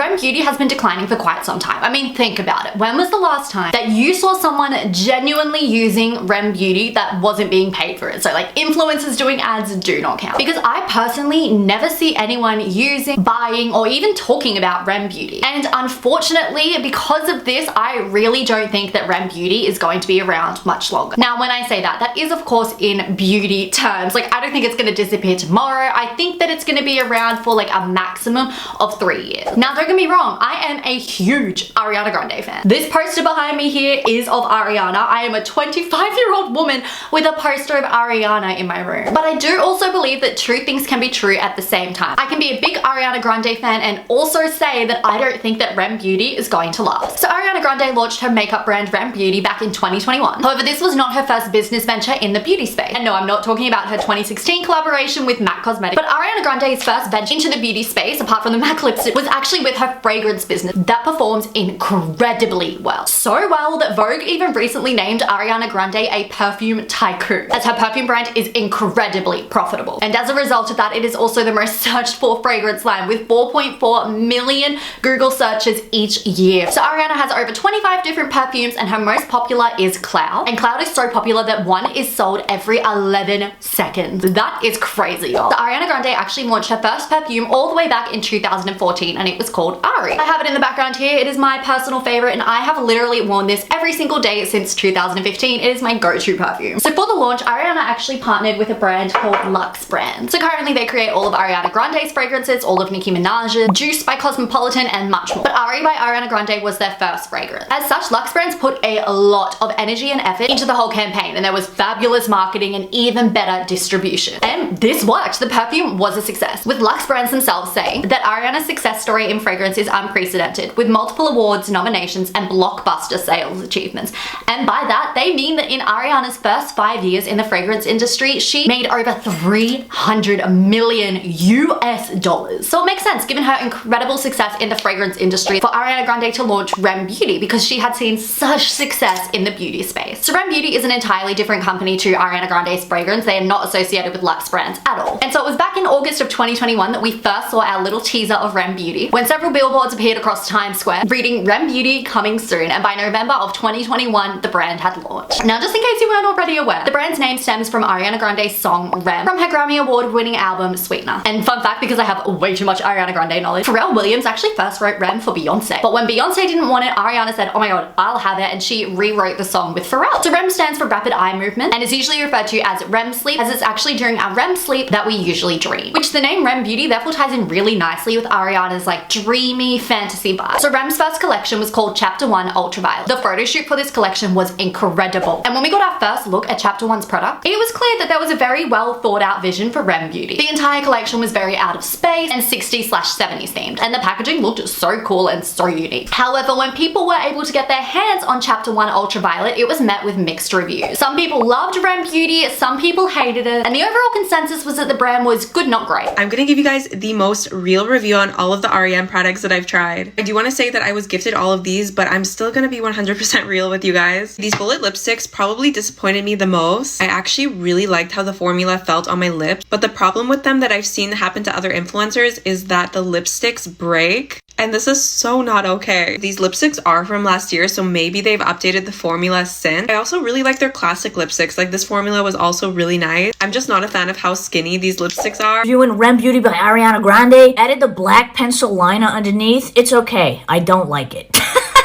R.E.M Beauty has been declining for quite some time. I mean, think about it. When was the last time that you saw someone genuinely using R.E.M Beauty that wasn't being paid for it? So like influencers doing ads do not count. Because I personally never see anyone using, buying, or even talking about R.E.M Beauty. And unfortunately, because of this, I really don't think that R.E.M Beauty is going to be around much longer. Now, when I say that, that is of course in beauty terms. Like, I don't think it's going to disappear tomorrow. I think that it's going to be around for like a maximum of 3 years. Now, don't get me wrong, I am a huge Ariana Grande fan. This poster behind me here is of Ariana. I am a 25-year-old woman with a poster of Ariana in my room. But I do also believe that two things can be true at the same time. I can be a big Ariana Grande fan and also say that I don't think that R.E.M Beauty is going to last. So Ariana Grande launched her makeup brand R.E.M Beauty back in 2021. However, this was not her first business venture in the beauty space. And no, I'm not talking about her 2016 collaboration with MAC Cosmetics, but Ariana Grande's first venture into the beauty space, apart from the MAC lipstick, was actually with her fragrance business that performs incredibly well. So well that Vogue even recently named Ariana Grande a perfume tycoon, as her perfume brand is incredibly profitable. And as a result of that, it is also the most searched for fragrance line with 4.4 million Google searches each year. So Ariana has over 25 different perfumes and her most popular is Cloud. And Cloud is so popular that one is sold every 11 seconds. That is crazy, y'all. So Ariana Grande actually launched her first perfume all the way back in 2014 and it was called R.E.M. I have it in the background here. It is my personal favorite and I have literally worn this every single day since 2015. It is my go-to perfume. So for the launch, Ariana actually partnered with a brand called R.E.M Brands. So currently they create all of Ariana Grande's fragrances, all of Nicki Minaj's, Juice by Cosmopolitan, and much more. But R.E.M by Ariana Grande was their first fragrance. As such, R.E.M Brands put a lot of energy and effort into the whole campaign and there was fabulous marketing and even better distribution. And this worked. The perfume was a success, with R.E.M Brands themselves saying that Ariana's success story in fragrance is unprecedented, with multiple awards, nominations, and blockbuster sales achievements. And by that, they mean that in Ariana's first 5 years in the fragrance industry, she made over 300 million US dollars. So it makes sense, given her incredible success in the fragrance industry, for Ariana Grande to launch R.E.M Beauty because she had seen such success in the beauty space. So R.E.M Beauty is an entirely different company to Ariana Grande's fragrance. They are not associated with R.E.M Brands at all. And so it was back in August of 2021 that we first saw our little teaser of R.E.M Beauty, when several billboards appeared across Times Square reading R.E.M Beauty coming soon, and by November of 2021 the brand had launched. Now, just in case you weren't already aware, the brand's name stems from Ariana Grande's song R.E.M from her Grammy Award winning album Sweetener. And fun fact, because I have way too much Ariana Grande knowledge, Pharrell Williams actually first wrote R.E.M for Beyonce, but when Beyonce didn't want it, Ariana said, oh my god, I'll have it, and she rewrote the song with Pharrell. So R.E.M stands for rapid eye movement and is usually referred to as R.E.M sleep, as it's actually during our R.E.M sleep that we usually dream, which the name R.E.M Beauty therefore ties in really nicely with Ariana's like dreamy fantasy vibe. So R.E.M's first collection was called Chapter 1 Ultraviolet. The photo shoot for this collection was incredible, and when we got our first look at Chapter 1's product, it was clear that there was a very well thought out vision for R.E.M Beauty. The entire collection was very out of space and 60s/70s themed, and the packaging looked so cool and so unique. However, when people were able to get their hands on Chapter 1 Ultraviolet, it was met with mixed reviews. Some people loved R.E.M Beauty, some people hated it, and the overall consensus was that the brand was good, not great. I'm gonna give you guys the most real review on all of the R.E.M products that I've tried. I do want to say that I was gifted all of these, but I'm still gonna be 100% real with you guys. These bullet lipsticks probably disappointed me the most. I actually really liked how the formula felt on my lips, but the problem with them that I've seen happen to other influencers is that the lipsticks break. And this is so not okay. These lipsticks are from last year, so maybe they've updated the formula since. I also really like their classic lipsticks. Like, this formula was also really nice. I'm just not a fan of how skinny these lipsticks are. Reviewing R.E.M Beauty by Ariana Grande. Added the black pencil liner underneath. It's okay. I don't like it.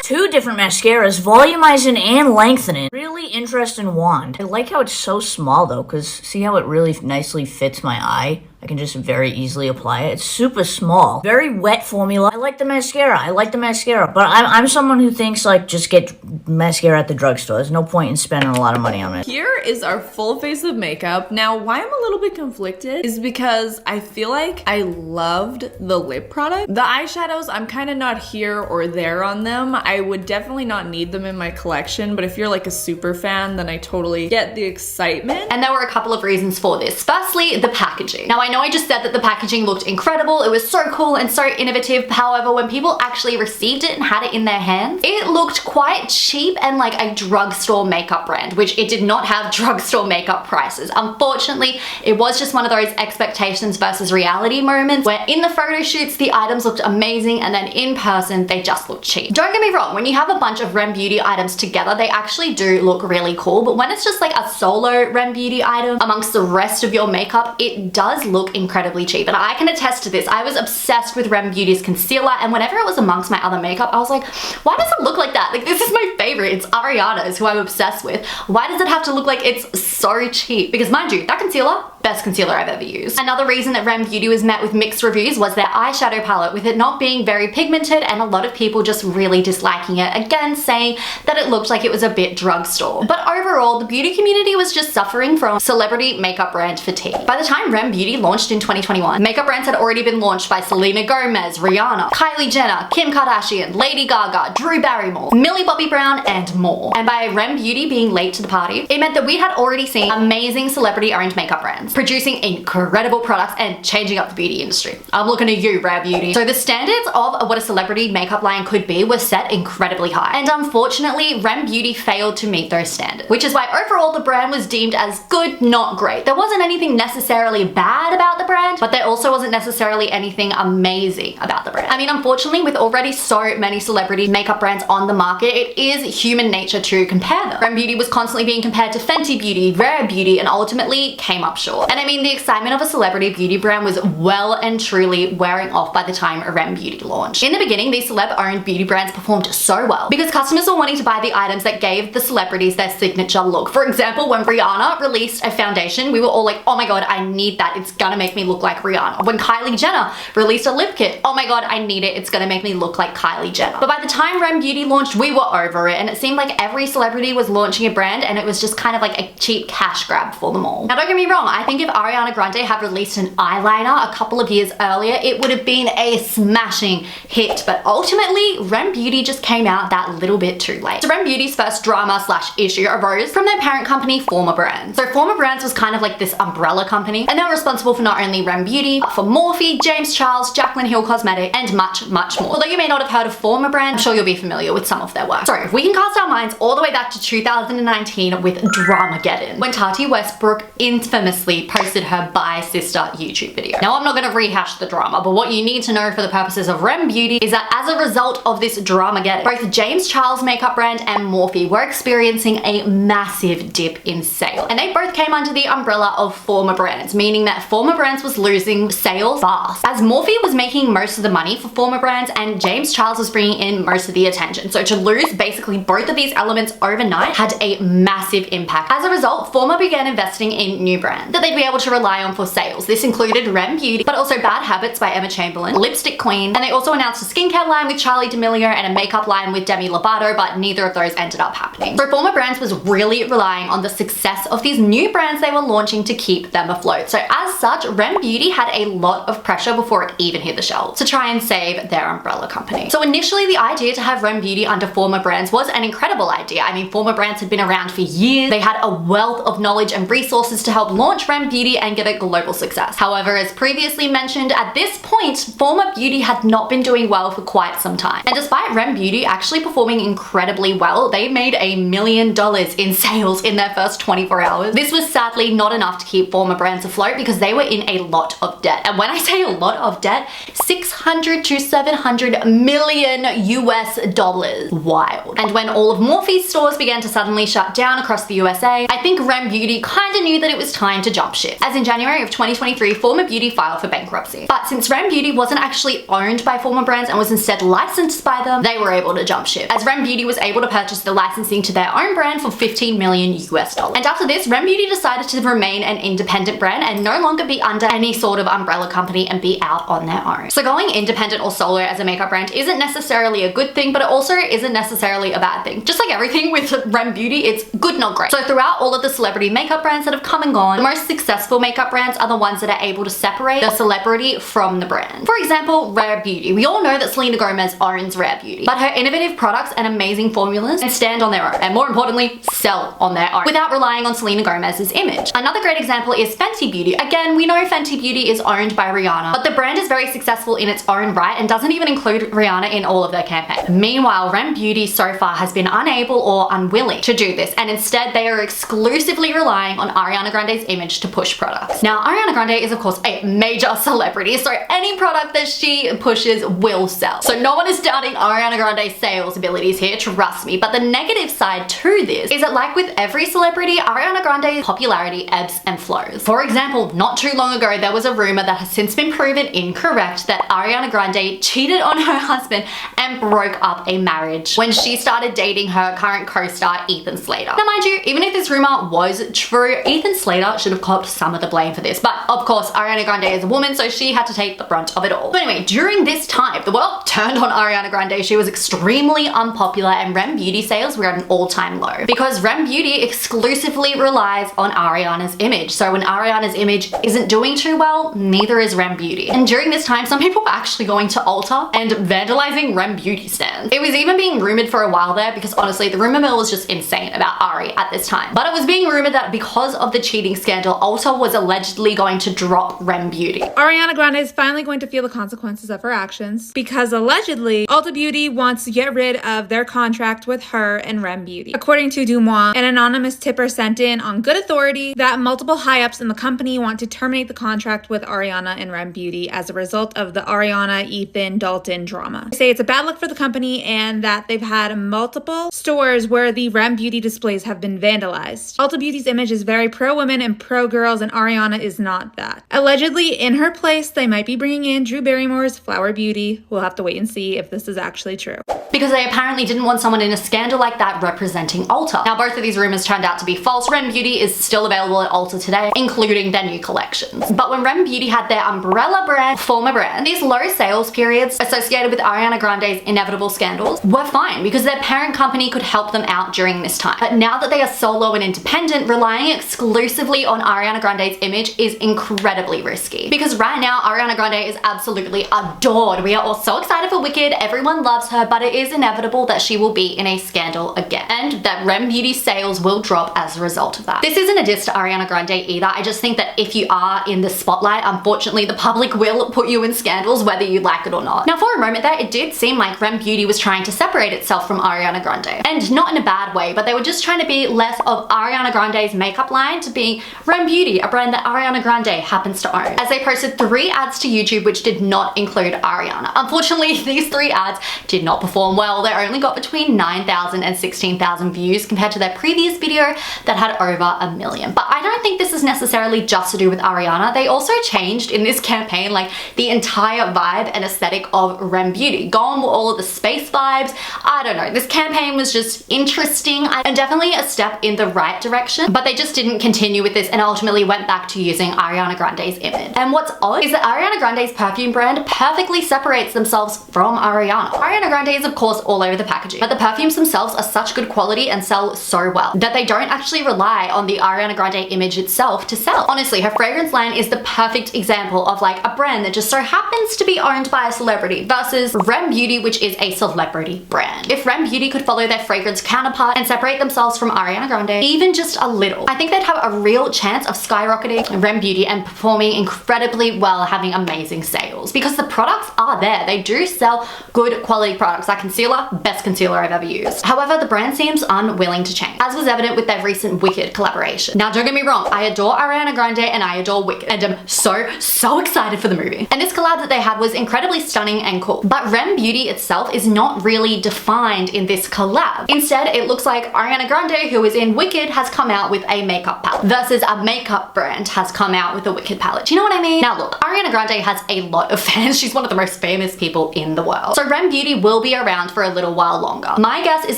Two different mascaras, volumizing and lengthening. Really interesting wand. I like how it's so small though, because see how it really nicely fits my eye? I can just very easily apply it. It's super small. Very wet formula. I like the mascara. But I'm someone who thinks like just get mascara at the drugstore. There's no point in spending a lot of money on it. Here is our full face of makeup. Now, why I'm a little bit conflicted is because I feel like I loved the lip product. The eyeshadows, I'm kind of not here or there on them. I would definitely not need them in my collection, but if you're like a super fan, then I totally get the excitement. And there were a couple of reasons for this. Firstly, the packaging. Now, I know know I just said that the packaging looked incredible, it was so cool and so innovative. However, when people actually received it and had it in their hands, it looked quite cheap and like a drugstore makeup brand, which it did not have drugstore makeup prices. Unfortunately, it was just one of those expectations versus reality moments where in the photo shoots, the items looked amazing and then in person, they just looked cheap. Don't get me wrong, when you have a bunch of R.E.M Beauty items together, they actually do look really cool, but when it's just like a solo R.E.M Beauty item amongst the rest of your makeup, it does look incredibly cheap. And I can attest to this. I was obsessed with R.E.M Beauty's concealer, and whenever it was amongst my other makeup, I was like, why does it look like that? Like, this is my favorite. It's Ariana's, who I'm obsessed with. Why does it have to look like it's so cheap? Because mind you, that concealer, best concealer I've ever used. Another reason that R.E.M Beauty was met with mixed reviews was their eyeshadow palette, with it not being very pigmented and a lot of people just really disliking it, again saying that it looked like it was a bit drugstore. But overall, the beauty community was just suffering from celebrity makeup brand fatigue. By the time R.E.M Beauty launched in 2021, makeup brands had already been launched by Selena Gomez, Rihanna, Kylie Jenner, Kim Kardashian, Lady Gaga, Drew Barrymore, Millie Bobby Brown, and more. And by R.E.M Beauty being late to the party, it meant that we had already seen amazing celebrity-owned makeup brands producing incredible products and changing up the beauty industry. I'm looking at you, R.E.M Beauty. So the standards of what a celebrity makeup line could be were set incredibly high. And unfortunately, R.E.M Beauty failed to meet those standards, which is why overall the brand was deemed as good, not great. There wasn't anything necessarily bad about the brand, but there also wasn't necessarily anything amazing about the brand. I mean, unfortunately, with already so many celebrity makeup brands on the market, it is human nature to compare them. R.E.M Beauty was constantly being compared to Fenty Beauty, Rare Beauty, and ultimately came up short. And I mean, the excitement of a celebrity beauty brand was well and truly wearing off by the time R.E.M Beauty launched. In the beginning, these celeb-owned beauty brands performed so well because customers were wanting to buy the items that gave the celebrities their signature look. For example, when Rihanna released a foundation, we were all like, oh my god, I need that. It's gonna make me look like Rihanna. When Kylie Jenner released a lip kit, oh my god, I need it. It's gonna make me look like Kylie Jenner. But by the time R.E.M Beauty launched, we were over it, and it seemed like every celebrity was launching a brand and it was just kind of like a cheap cash grab for them all. Now don't get me wrong, I think if Ariana Grande had released an eyeliner a couple of years earlier, it would have been a smashing hit, but ultimately R.E.M Beauty just came out that little bit too late. So R.E.M Beauty's first drama/issue arose from their parent company, Forma Brands. So Forma Brands was kind of like this umbrella company, and they were responsible for not only R.E.M Beauty, but for Morphe, James Charles, Jaclyn Hill Cosmetics, and much, much more. Although you may not have heard of Forma Brand, I'm sure you'll be familiar with some of their work. So if we can cast our minds all the way back to 2019 with Dramageddon, when Tati Westbrook infamously posted her Bye Sister YouTube video. Now I'm not going to rehash the drama, but what you need to know for the purposes of R.E.M Beauty is that as a result of this Dramageddon, both James Charles makeup brand and Morphe were experiencing a massive dip in sales. And they both came under the umbrella of Forma Brands, meaning that Forma Brands was losing sales fast, as Morphe was making most of the money for Forma Brands and James Charles was bringing in most of the attention. So to lose basically both of these elements overnight had a massive impact. As a result, Forma began investing in new brands that they'd be able to rely on for sales. This included R.E.M Beauty, but also Bad Habits by Emma Chamberlain, Lipstick Queen, and they also announced a skincare line with Charli D'Amelio and a makeup line with Demi Lovato, but neither of those ended up happening. So Forma Brands was really relying on the success of these new brands they were launching to keep them afloat. So as such, R.E.M Beauty had a lot of pressure before it even hit the shelves to try and save their umbrella company. So initially the idea to have R.E.M Beauty under Forma Brands was an incredible idea. I mean, Forma Brands had been around for years. They had a wealth of knowledge and resources to help launch R.E.M Beauty and give it global success. However, as previously mentioned, at this point, Forma Beauty had not been doing well for quite some time. And despite R.E.M Beauty actually performing incredibly well, they made $1 million in sales in their first 24 hours. This was sadly not enough to keep Forma Brands afloat because they were in a lot of debt. And when I say a lot of debt, $600 to $700 million US dollars. Wild. And when all of Morphe's stores began to suddenly shut down across the USA, I think R.E.M Beauty kind of knew that it was time to jump ship. As in January of 2023, Forma Beauty filed for bankruptcy. But since R.E.M Beauty wasn't actually owned by Forma Brands and was instead licensed by them, they were able to jump ship, as R.E.M Beauty was able to purchase the licensing to their own brand for $15 million US dollars. And after this, R.E.M Beauty decided to remain an independent brand and no longer be under any sort of umbrella company and be out on their own. So going independent or solo as a makeup brand isn't necessarily a good thing, but it also isn't necessarily a bad thing. Just like everything with R.E.M Beauty, it's good, not great. So throughout all of the celebrity makeup brands that have come and gone, the most successful makeup brands are the ones that are able to separate the celebrity from the brand. For example, R.E.M Beauty. We all know that Selena Gomez owns R.E.M Beauty, but her innovative products and amazing formulas can stand on their own, and more importantly, sell on their own without relying on Selena Gomez's image. Another great example is Fenty Beauty. Again, we know Fenty Beauty is owned by Rihanna, but the brand is very successful in its own right and doesn't even include Rihanna in all of their campaigns. Meanwhile, R.E.M Beauty so far has been unable or unwilling to do this, and instead they are exclusively relying on Ariana Grande's image to push products. Now, Ariana Grande is of course a major celebrity, so any product that she pushes will sell. So no one is doubting Ariana Grande's sales abilities here, trust me. But the negative side to this is that, like with every celebrity, Ariana Grande's popularity ebbs and flows. For example, not too long ago, there was a rumor that has since been proven incorrect that Ariana Grande cheated on her husband and broke up a marriage when she started dating her current co-star Ethan Slater. Now mind you, even if this rumor was true, Ethan Slater should have copped some of the blame for this, but of course Ariana Grande is a woman, so she had to take the brunt of it all. But anyway, during this time, the world turned on Ariana Grande. She was extremely unpopular and R.E.M Beauty sales were at an all-time low because R.E.M Beauty exclusively relies on Ariana's image. So when Ariana's image isn't doing too well, neither is R.E.M Beauty. And during this time, some people were actually going to Ulta and vandalizing R.E.M Beauty stands. It was even being rumored for a while there because honestly, the rumor mill was just insane about Ari at this time. But it was being rumored that because of the cheating scandal, Ulta was allegedly going to drop R.E.M Beauty. Ariana Grande is finally going to feel the consequences of her actions because allegedly Ulta Beauty wants to get rid of their contract with her and R.E.M Beauty. According to Dumois, an anonymous tipper sent in on good authority that multiple high-ups in the company want to terminate the contract with Ariana and R.E.M Beauty as a result of the Ariana, Ethan, Dalton drama. They say it's a bad look for the company and that they've had multiple stores where the R.E.M Beauty displays have been vandalized. Ulta Beauty's image is very pro-women and pro-girls, and Ariana is not that. Allegedly, in her place, they might be bringing in Drew Barrymore's Flower Beauty. We'll have to wait and see if this is actually true. Because they apparently didn't want someone in a scandal like that representing Ulta. Now, both of these rumors turned out to be false. R.E.M Beauty is still available at Ulta today, including their new collections. But when R.E.M Beauty had their umbrella brand, Forma Brands, these low sales periods associated with Ariana Grande's inevitable scandals were fine because their parent company could help them out during this time. But now that they are solo and independent, relying exclusively on Ariana Grande's image is incredibly risky. Because right now, Ariana Grande is absolutely adored. We are all so excited for Wicked. Everyone loves her, but it is inevitable that she will be in a scandal again, and that R.E.M Beauty sales will drop as a result of that. This isn't a diss to Ariana Grande either. I just think that if you are in the spotlight, unfortunately, the public will put you in scandals whether you like it or not. Now, for a moment there, it did seem like R.E.M Beauty was trying to separate itself from Ariana Grande, and not in a bad way, but they were just trying to be less of Ariana Grande's makeup line to be R.E.M Beauty, a brand that Ariana Grande happens to own, as they posted 3 ads to YouTube which did not include Ariana. Unfortunately, these 3 ads did not perform well. They only got between 9,000 and 16,000 views compared to their previous video that had over 1 million. But I don't think this is necessarily just to do with Ariana. They also changed in this campaign like the entire vibe and aesthetic of R.E.M Beauty. Gone were all of the space vibes. I don't know. This campaign was just interesting and definitely a step in the right direction, but they just didn't continue with this and ultimately went back to using Ariana Grande's image. And what's odd is that Ariana Grande's perfume brand perfectly separates themselves from Ariana. Ariana Grande is of course all over the packaging, but the perfumes themselves are such good quality and sell so well that they don't actually rely on the Ariana Grande image itself to sell. Honestly, her fragrance line is the perfect example of like a brand that just so happens to be owned by a celebrity versus R.E.M Beauty, which is a celebrity brand. If R.E.M Beauty could follow their fragrance counterpart and separate themselves from Ariana Grande even just a little, I think they'd have a real chance of skyrocketing R.E.M Beauty and performing incredibly well, having amazing sales, because the products are there. They do sell good quality products. That concealer, best concealer I've ever used. However, the brand seems unwilling to change, as was evident with their recent Wicked collaboration. Now, don't get me wrong, I adore Ariana Grande and I adore Wicked, and I'm so excited for the movie. And this collab that they had was incredibly stunning and cool. But R.E.M Beauty itself is not really defined in this collab. Instead, it looks like Ariana Grande, who is in Wicked, has come out with a makeup palette versus a makeup brand has come out with a Wicked palette. Do you know what I mean? Now look, Ariana Grande has a lot of fans. She's one of the most famous people in the world. So R.E.M Beauty will be around around for a little while longer. My guess is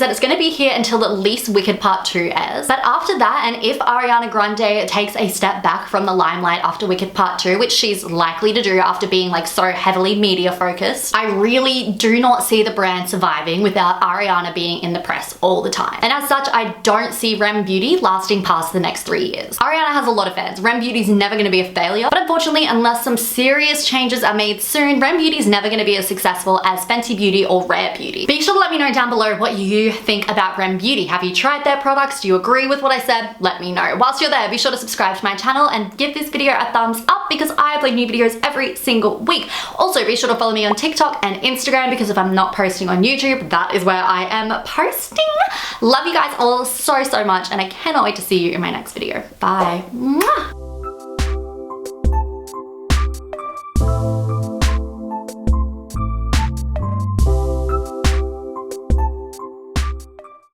that it's going to be here until at least Wicked Part 2 airs. But after that, and if Ariana Grande takes a step back from the limelight after Wicked Part 2, which she's likely to do after being like so heavily media focused, I really do not see the brand surviving without Ariana being in the press all the time. And as such, I don't see R.E.M Beauty lasting past the next 3 years. Ariana has a lot of fans. R.E.M Beauty is never going to be a failure, but unfortunately, unless some serious changes are made soon, R.E.M Beauty is never going to be as successful as Fenty Beauty or Rare Beauty. Be sure to let me know down below what you think about R.E.M Beauty. Have you tried their products? Do you agree with what I said? Let me know. Whilst you're there, be sure to subscribe to my channel and give this video a thumbs up because I upload new videos every single week. Also, be sure to follow me on TikTok and Instagram because if I'm not posting on YouTube, that is where I am posting. Love you guys all so much and I cannot wait to see you in my next video. Bye. Mwah.